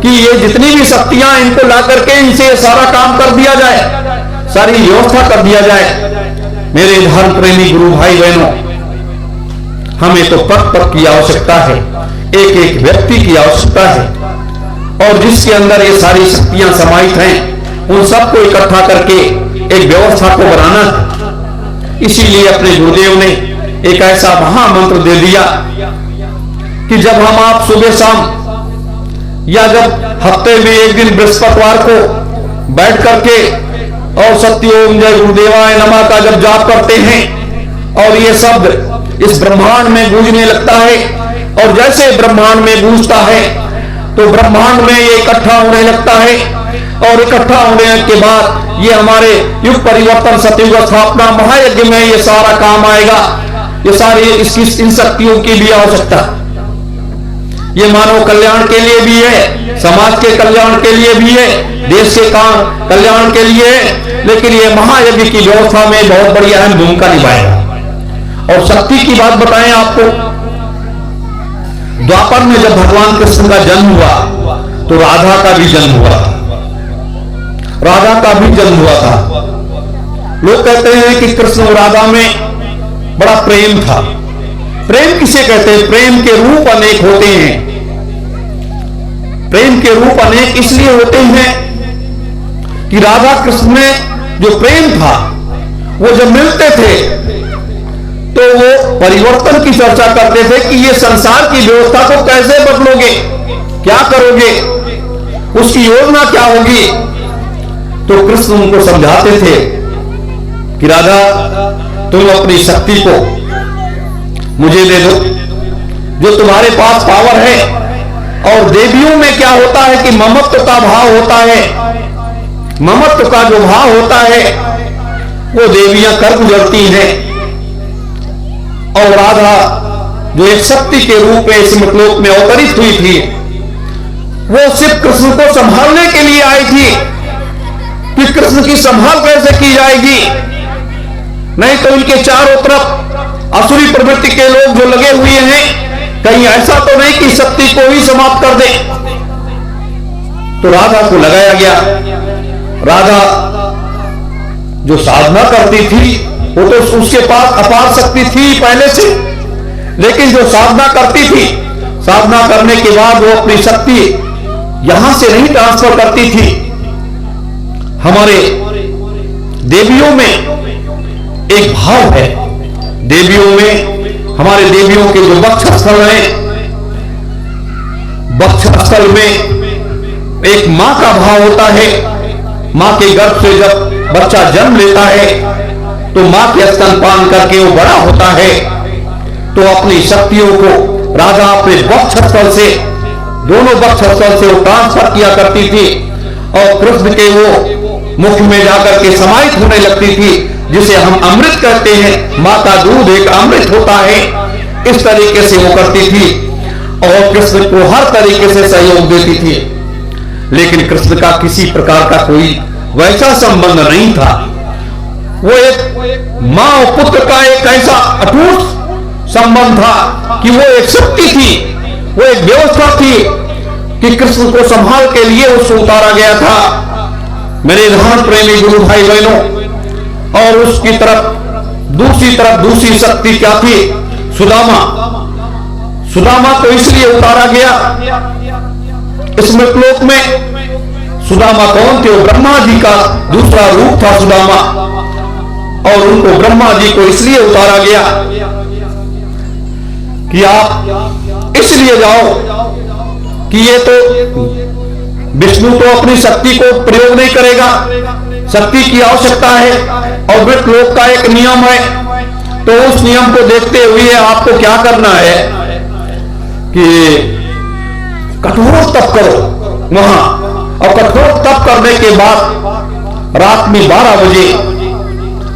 कि ये जितनी भी शक्तियां इनको ला करके इनसे सारा काम कर दिया जाए, सारी व्यवस्था कर दिया जाए। मेरे धर्म प्रेमी गुरु भाई बहनों, हमें तो पद पद की आवश्यकता है, एक एक व्यक्ति की आवश्यकता है, और जिसके अंदर ये सारी शक्तियां समाहित हैं उन सबको इकट्ठा करके एक व्यवस्था को बनाना है। इसीलिए अपने गुरुदेव ने एक ऐसा महामंत्र दे दिया कि जब हम आप सुबह शाम या जब हफ्ते में एक दिन बृहस्पतिवार को बैठ करके और सत्योम जय गुरुदेवाय नमः का जब जाप करते हैं और ये शब्द इस ब्रह्मांड में गूंजने लगता है, और जैसे ब्रह्मांड में गूंजता है तो ब्रह्मांड में ये इकट्ठा होने लगता है, और इकट्ठा होने के बाद ये हमारे युग परिवर्तन सतयुग स्थापना महायज्ञ में ये सारा काम आएगा। ये सारी इसकी इन शक्तियों की भी आवश्यकता, ये मानव कल्याण के लिए भी है, समाज के कल्याण के लिए भी है, देश के कल्याण के लिए है, लेकिन ये महायज्ञ की व्यवस्था में बहुत बड़ी अहम भूमिका निभाएगा। और शक्ति की बात बताएं आपको, द्वापर में जब भगवान कृष्ण का जन्म हुआ तो राधा का भी जन्म हुआ, राधा का भी जन्म हुआ था। लोग कहते हैं कि कृष्ण और राधा में बड़ा प्रेम था। प्रेम किसे कहते हैं? प्रेम के रूप अनेक होते हैं। प्रेम के रूप अनेक इसलिए होते हैं कि राधा कृष्ण में जो प्रेम था वो जब मिलते थे तो वो परिवर्तन की चर्चा करते थे कि ये संसार की व्यवस्था को कैसे बदलोगे, क्या करोगे, उसकी योजना क्या होगी। तो कृष्ण उनको समझाते थे कि राधा तुम अपनी शक्ति को मुझे दे दो, जो तुम्हारे पास पावर है। और देवियों में क्या होता है कि ममत्व का भाव होता है, ममत्व का जो भाव होता है वो देवियां कर गुजरती हैं। और राधा जो एक शक्ति के रूप में इस मृतलोक में अवतरित हुई थी, वो सिर्फ कृष्ण को संभालने के लिए आई थी कि कृष्ण की संभाल कैसे की जाएगी। नहीं तो इनके चारों तरफ असुरी प्रवृत्ति के लोग जो लगे हुए हैं, कहीं ऐसा तो नहीं कि शक्ति को ही समाप्त कर दे। तो राधा को लगाया गया। राधा जो साधना करती थी वो तो उसके पास अपार शक्ति थी पहले से, लेकिन जो साधना करती थी, साधना करने के बाद वो अपनी शक्ति यहां से नहीं ट्रांसफर करती थी। हमारे देवियों में एक भाव है, देवियों में, हमारे देवियों के जो वक्षस्थल हैं, वक्षस्थल में एक मां का भाव होता है। मां के गर्भ से जब बच्चा जन्म लेता है तो मां के स्तनपान करके वो बड़ा होता है, तो अपनी शक्तियों को राधा अपने वक्षस्थल से, दोनों वक्षस्थल से वो ट्रांसफर किया करती थी और कृष्ण के वो मुख में जाकर के समाहित होने लगती थी, जिसे हम अमृत कहते हैं। मां का दूध एक अमृत होता है, इस तरीके से वो करती थी और कृष्ण को हर तरीके से सहयोग देती थी। लेकिन कृष्ण का किसी प्रकार का कोई वैसा संबंध नहीं था। वो एक मां और पुत्र का एक ऐसा अटूट संबंध था कि वो एक शक्ति थी, वो एक व्यवस्था थी कि कृष्ण को संभाल के लिए उसको उतारा गया था। मेरे धर्म प्रेमी गुरु भाई बहनों, और उसकी तरफ दूसरी शक्ति क्या थी? सुदामा। सुदामा को इसलिए उतारा गया इस मृतलोक में। सुदामा कौन थे? वो ब्रह्मा जी का दूसरा रूप था सुदामा, और उनको ब्रह्मा जी को इसलिए उतारा गया कि आप इसलिए जाओ कि ये तो विष्णु तो अपनी शक्ति को प्रयोग नहीं करेगा, शक्ति की आवश्यकता है और मृतलोक का एक नियम है। तो उस नियम को देखते हुए आपको क्या करना है कि कठोर तप करो वहां, और कठोर तप करने के बाद रात में 12 बजे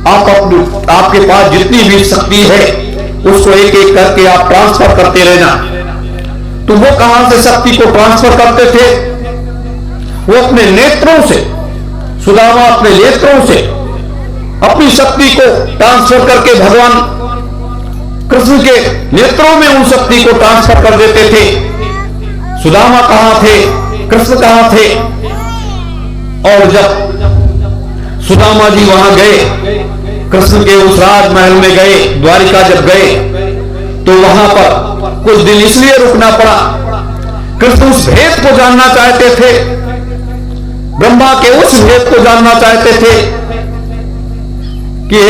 आपके पास जितनी भी शक्ति है उसको एक एक करके आप ट्रांसफर करते रहना। तो वो कहां से शक्ति को ट्रांसफर करते थे? वो अपने नेत्रों से, सुदामा अपने नेत्रों से अपनी शक्ति को ट्रांसफर करके भगवान कृष्ण के नेत्रों में उन शक्ति को ट्रांसफर कर देते थे। सुदामा कहां थे? कृष्ण कहां थे? और जब सुदामा जी वहां गए, कृष्ण के उस राजमहल में गए, द्वारिका जब गए, तो वहां पर कुछ दिन इसलिए रुकना पड़ा। कृष्ण उस भेद को जानना चाहते थे, ब्रह्मा के उस भेद को जानना चाहते थे कि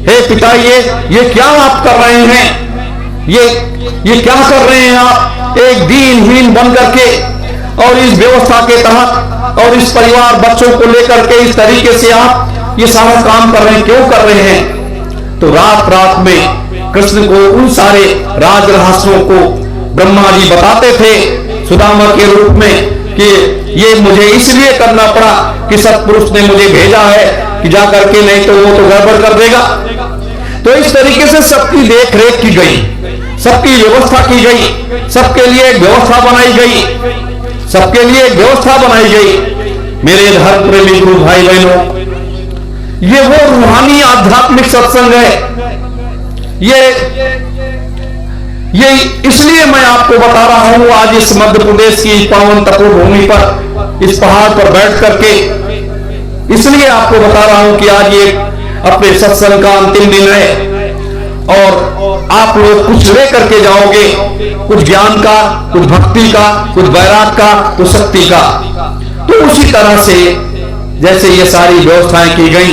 हे पिता, ये क्या आप कर रहे हैं? ये क्या कर रहे हैं आप एक दीनहीन बन करके, और इस व्यवस्था के तहत और इस परिवार बच्चों को लेकर के इस तरीके से आप ये सारा काम कर रहे हैं, क्यों कर रहे हैं? तो रात रात में कृष्ण को उन सारे राज रहस्यों को ब्रह्मा जी बताते थे सुदामा के रूप में कि ये मुझे इसलिए करना पड़ा कि सत्पुरुष ने मुझे भेजा है कि जा करके, नहीं तो वो तो गड़बड़ कर देगा। तो इस तरीके से सबकी देख रेख की गई, सबकी व्यवस्था की गई, सबके लिए एक व्यवस्था बनाई गई, सबके लिए एक व्यवस्था बनाई गई। मेरे धर्म प्रेमी गुरु भाई बहनों, ये वो रूहानी आध्यात्मिक सत्संग है। ये इसलिए मैं आपको बता रहा हूं आज इस मध्य प्रदेश की पावन तपोभूमि पर, इस पहाड़ पर बैठ करके, इसलिए आपको बता रहा हूं कि आज ये अपने सत्संग का अंतिम दिन है और आप लोग कुछ ले करके जाओगे, कुछ ज्ञान का, कुछ भक्ति का, कुछ वैराग का, कुछ शक्ति का। तो उसी तरह से जैसे ये सारी व्यवस्थाएं की गई,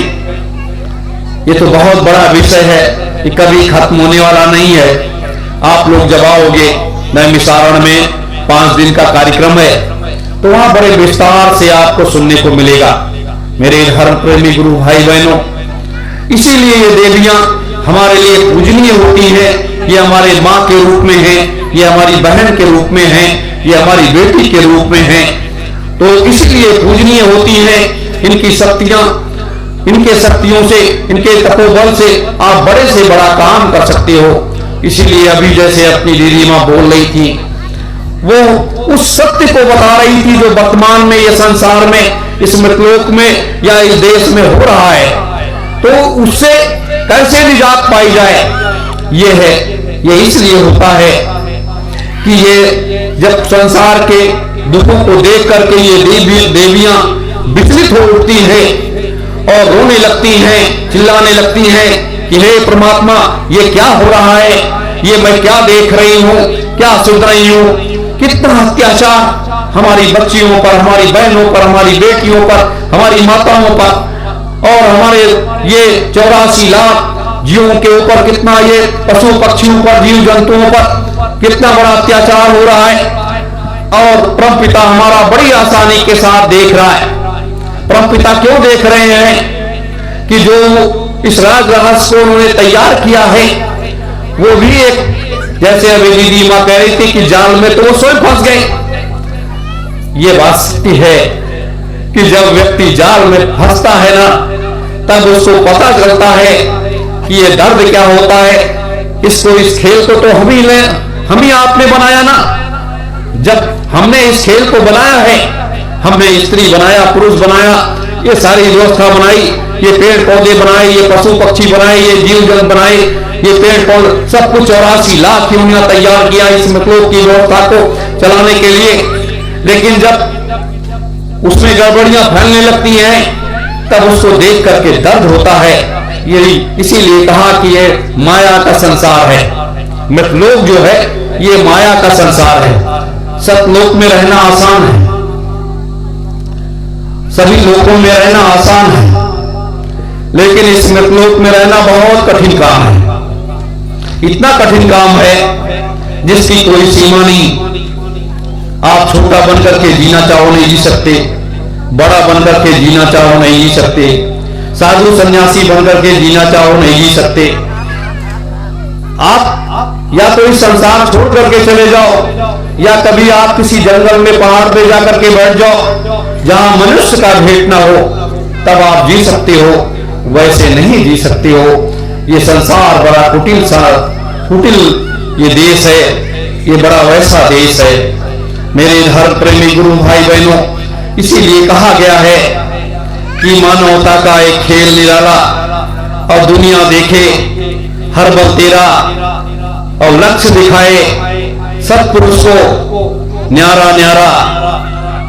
ये तो बहुत बड़ा विषय है, ये कभी खत्म होने वाला नहीं है। आप लोग जब आओगे नैमिषारण्य में 5 दिन का कार्यक्रम है, तो वहां बड़े विस्तार से आपको सुनने को मिलेगा। मेरे धर्म प्रेमी गुरु भाई बहनों, इसीलिए ये देवियां हमारे लिए पूजनीय होती है। ये हमारे माँ के रूप में है, ये हमारी बहन के रूप में है, ये हमारी बेटी के रूप में है। तो इसलिए पूजनीय होती है। इनकी शक्तियां, इनके शक्तियों से, इनके तपोबल से आप बड़े से बड़ा काम कर सकते हो। इसीलिए अभी जैसे अपनी दीदी माँ बोल रही थी, वो उस सत्य को बता रही थी जो वर्तमान में ये संसार में, इस मृतलोक में या इस देश में हो रहा है। तो उससे कैसे निजात पाई जाए, ये है, ये इसलिए होता है कि ये जब संसार के दुखों को देख करके ये देवियां विचलित हो उठती हैं और रोने लगती हैं, चिल्लाने लगती हैं कि हे परमात्मा, ये क्या हो रहा है, ये मैं क्या देख रही हूँ, क्या सुन रही हूँ, कितना अत्याचार हमारी बच्चियों पर, हमारी बहनों पर, हमारी बेटियों पर, हमारी माताओं पर और हमारे ये 84 लाख जीवों के ऊपर, कितना ये पशु पक्षियों पर, जीव जंतुओं पर कितना बड़ा अत्याचार हो रहा है। और परमपिता हमारा बड़ी आसानी के साथ देख रहा है। परमपिता क्यों देख रहे हैं कि जो इस राज रहस्य को उन्होंने तैयार किया है वो भी एक, जैसे अभी दीदी मां कह रही थी कि जाल में तो वो स्वयं फंस गए। ये बात सत्य है कि जब व्यक्ति जाल में फंसता है ना, तब उसको पता चलता है कि ये दर्द क्या होता है। इसको, इस खेल को तो हम ही आपने बनाया ना। जब हमने इस खेल को बनाया है, हमने स्त्री बनाया, पुरुष बनाया, ये सारी व्यवस्था बनाई, ये पेड़ पौधे बनाए, ये पशु पक्षी बनाए, ये जीव जंतु बनाए, ये पेड़ पौधे, सब कुछ 84 लाख यूनिया तैयार किया इस मतलब की व्यवस्था को चलाने के लिए। लेकिन जब उसमें गड़बड़ियां फैलने लगती हैं, तब उसको देख करके दर्द होता है। यही इसीलिए कहा कि ये माया का संसार है। मृतलोक जो है ये माया का संसार है। सतलोक में रहना आसान है, सभी लोकों में रहना आसान है, लेकिन इस मृतलोक में रहना बहुत कठिन काम है। इतना कठिन काम है जिसकी कोई सीमा नहीं। आप छोटा बनकर के जीना चाहो नहीं जी सकते, बड़ा बनकर के जीना चाहो नहीं जी सकते, साधु सन्यासी बनकर के जीना चाहो नहीं जी सकते। आप या तो इस संसार छोड़ करके चले जाओ, या कभी आप किसी जंगल में, पहाड़ पे जाकर के बैठ जाओ जहां मनुष्य का भेंट ना हो, तब आप जी सकते हो। वैसे नहीं जी सकते हो। ये संसार बड़ा कुटिल ये देश है, ये बड़ा वैसा देश है। मेरे धर्म प्रेमी गुरु भाई बहनों, इसीलिए कहा गया है कि मानवता का एक खेल निराला और दुनिया देखे हर बल तेरा और लक्ष्य दिखाए सत्पुरुष को न्यारा न्यारा।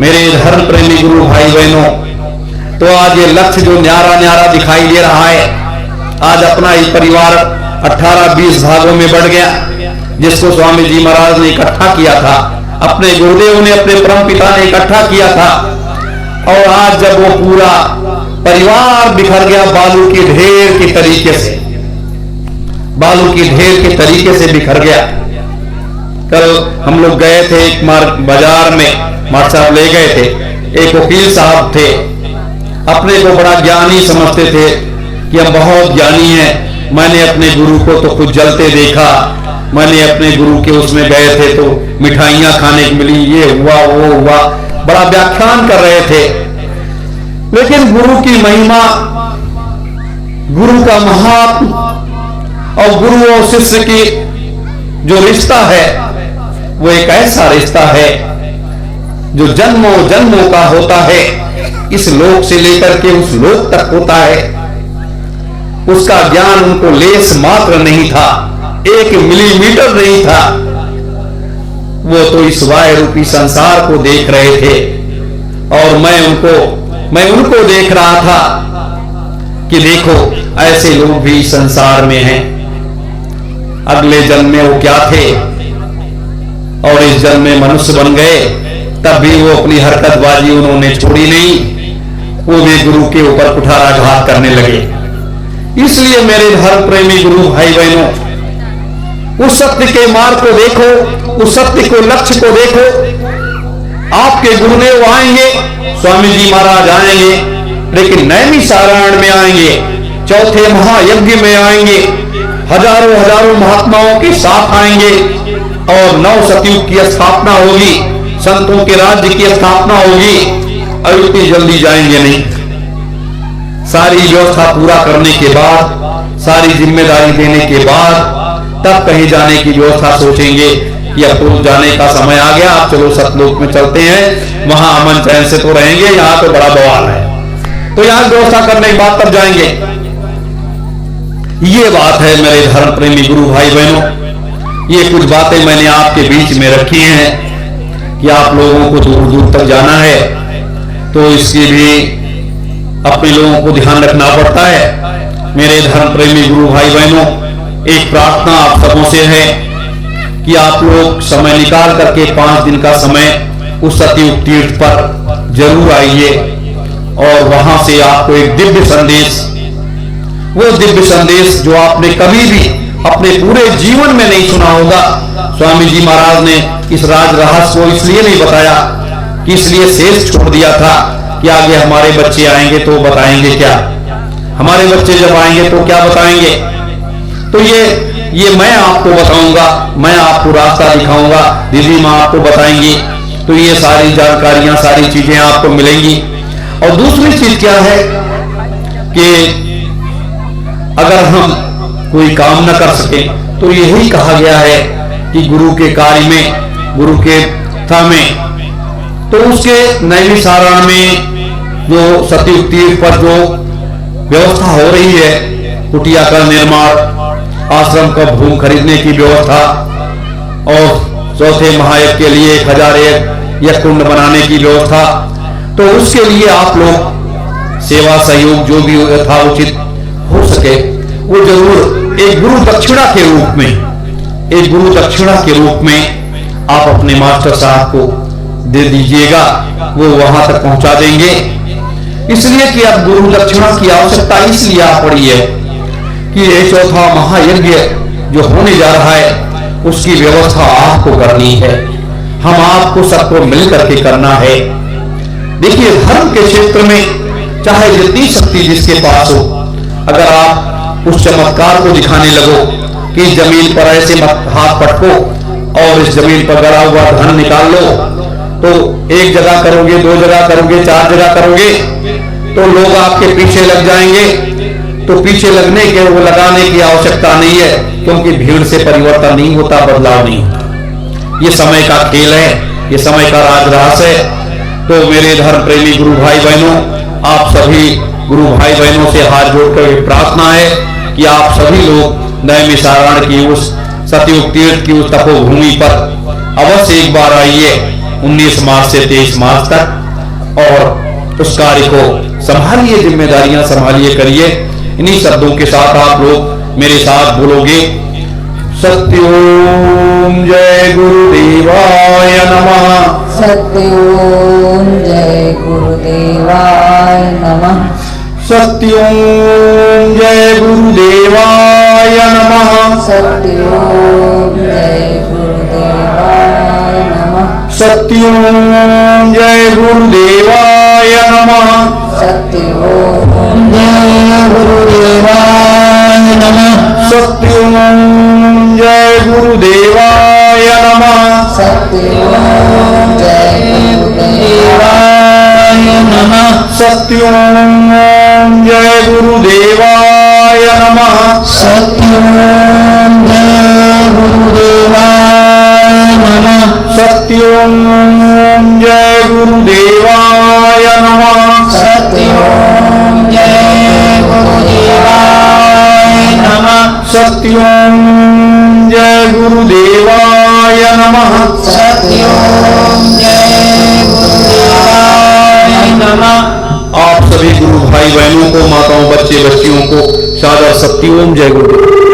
मेरे धर्म प्रेमी गुरु भाई बहनों, तो आज ये लक्ष्य जो न्यारा न्यारा दिखाई दे रहा है, आज अपना ही परिवार 18-20 भागों में बढ़ गया, जिसको स्वामी जी महाराज ने इकट्ठा किया था, अपने गुरुदेव ने, अपने परम पिता ने इकट्ठा किया था। और आज जब वो पूरा परिवार बिखर गया बालू के ढेर के तरीके से, बालू के ढेर के तरीके से बिखर गया। कल हम लोग गए थे एक बाजार में, मार साहब ले गए थे, एक वकील साहब थे, अपने को बड़ा ज्ञानी समझते थे कि हम बहुत ज्ञानी हैं। मैंने अपने गुरु को तो कुछ जलते देखा, मैंने अपने गुरु के उसमें गए थे तो मिठाइयां खाने को मिली, ये हुआ वो हुआ, बड़ा व्याख्यान कर रहे थे। लेकिन गुरु की महिमा, गुरु का महात्म और गुरु और शिष्य की जो रिश्ता है वो एक ऐसा रिश्ता है जो जन्मों जन्मों का होता है। इस लोक से लेकर के उस लोक तक होता है। उसका ज्ञान उनको लेस मात्र नहीं था, 1 मिलीमीटर नहीं था। वो तो इस वाय रूपी संसार को देख रहे थे और मैं उनको देख रहा था कि देखो ऐसे लोग भी संसार में हैं। अगले जन्म में वो क्या थे और इस जन्म में मनुष्य बन गए, तब भी वो अपनी हरकतबाजी उन्होंने छोड़ी नहीं, वो भी गुरु के ऊपर कुठाराघात करने लगे। इसलिए मेरे धर्म प्रेमी गुरु भाई बहनों, उस सत्य के मार्ग को देखो, उस सत्य को, लक्ष्य को देखो। आपके गुरुदेव आएंगे, स्वामी जी महाराज आएंगे, लेकिन नैमिषारण्य में आएंगे, चौथे महायज्ञ में आएंगे, हजारों हजारों महात्माओं के साथ आएंगे और 9 सतयुग की स्थापना होगी, संतों के राज्य की स्थापना होगी। और इतनी जल्दी जाएंगे नहीं। सारी व्यवस्था पूरा करने के बाद, सारी जिम्मेदारी देने के बाद, तब कहीं जाने की व्यवस्था सोचेंगे कि अब तो जाने का समय आ गया, आप चलो सतलोक में चलते हैं, वहां अमन चैन से तो रहेंगे, यहाँ तो बड़ा बवाल है, तो यहाँ व्यवस्था करने के बाद तब जाएंगे। ये बात है मेरे धर्म प्रेमी गुरु भाई बहनों। ये कुछ बातें मैंने आपके बीच में रखी हैं कि आप लोगों को दूर दूर तक जाना है, तो इसके लिए अपने लोगों को ध्यान रखना पड़ता है। मेरे धर्म प्रेमी गुरु भाई बहनों, एक प्रार्थना आप सबों से है कि आप लोग समय निकाल करके 5 दिन का समय उस सतयुग तीर्थ पर जरूर आइए और वहां से आपको एक दिव्य संदेश, वो दिव्य संदेश जो आपने कभी भी अपने पूरे जीवन में नहीं सुना होगा। स्वामी जी महाराज ने इस राज रहस्य को इसलिए नहीं बताया कि इसलिए शेष छोड़ दिया था कि आगे हमारे बच्चे आएंगे तो बताएंगे क्या, हमारे बच्चे जब आएंगे तो क्या बताएंगे। तो ये मैं आपको बताऊंगा, मैं आपको रास्ता दिखाऊंगा, दीदी माँ आपको बताएंगी, तो ये सारी जानकारियां, सारी चीजें आपको मिलेंगी। और दूसरी चीज क्या है कि अगर हम कोई काम न कर सके तो यही कहा गया है कि गुरु के कार्य में, गुरु के था में, तो उसके नैमिषारण्य में जो सतयुग तीर्थ पर जो व्यवस्था हो रही है, कुटिया का निर्माण, आश्रम का भूमि खरीदने की व्यवस्था और चौथे महायज्ञ के लिए 1001 यज्ञ कुंड बनाने की व्यवस्था, तो उसके लिए आप लोग सेवा सहयोग जो भी यथाउचित हो सके वो जरूर एक गुरु दक्षिणा के रूप में, एक गुरु दक्षिणा के रूप में आप अपने मास्टर साहब को दे दीजिएगा, वो वहां तक पहुंचा देंगे। इसलिए कि अब गुरु दक्षिणा की आवश्यकता इसलिए आ पड़ी है कि ये चौथा महायज्ञ जो होने जा रहा है उसकी व्यवस्था आपको करनी है, हम आपको सबको मिलकर के करना है। देखिए, धर्म के क्षेत्र में चाहे जितनी शक्ति जिसके पास हो, अगर आप उस चमत्कार को दिखाने लगो कि जमीन पर ऐसे हाथ पटको और इस जमीन पर गड़ा हुआ धन निकाल लो, तो एक जगह करोगे, 2 जगह करोगे, 4 जगह करोगे तो लोग आपके पीछे लग जाएंगे। तो पीछे लगने के, वो लगाने की आवश्यकता नहीं है, क्योंकि भीड़ से परिवर्तन नहीं होता, बदलाव नहीं होता। ये समय का खेल है, ये समय का राज रहस्य है। तो मेरे धर्म प्रेमी गुरु भाई बहनों, आप सभी गुरु भाई बहनों से हाथ जोड़कर प्रार्थना है कि आप सभी लोग नैमिषारण्य की उस सतयुग तीर्थ की उस तपोभूमि पर अवश्य एक बार आइए 19 मार्च से 23 मार्च तक, और उस कार्य को संभालिए, जिम्मेदारियां संभालिए, करिए। इन्हीं शब्दों के साथ आप लोग मेरे साथ बोलोगे, सत्योम जय गुरुदेवाय नमः। सत्योम जय गुरुदेवाय नमः। सत्योम जय गुरुदेवाय नमः। सत्योम जय गुरुदेवाय नमः। सत्योम जय गुरुदेवाय नमः। सत्योम जय गुरुदेवाय नमः। सत्योम जय गुरुदेवाय नमः। सत्योम जय गुरुदेवाय नमः। सत्योम जय गुरुदेवाय नमः। सत्योम जय गुरुदेवाय नमः। सत्योम जय गुरुदेवाय नमः। सत्योम जय गुरुदेवाय नमः। सत्योम जय गुरुदेवाय नमः। सत्योम जय गुरुदेवाय नमः। आप सभी गुरु भाई बहनों को, माताओं, बच्चे बच्चियों को सादर सत्योम जय गुरुदेव।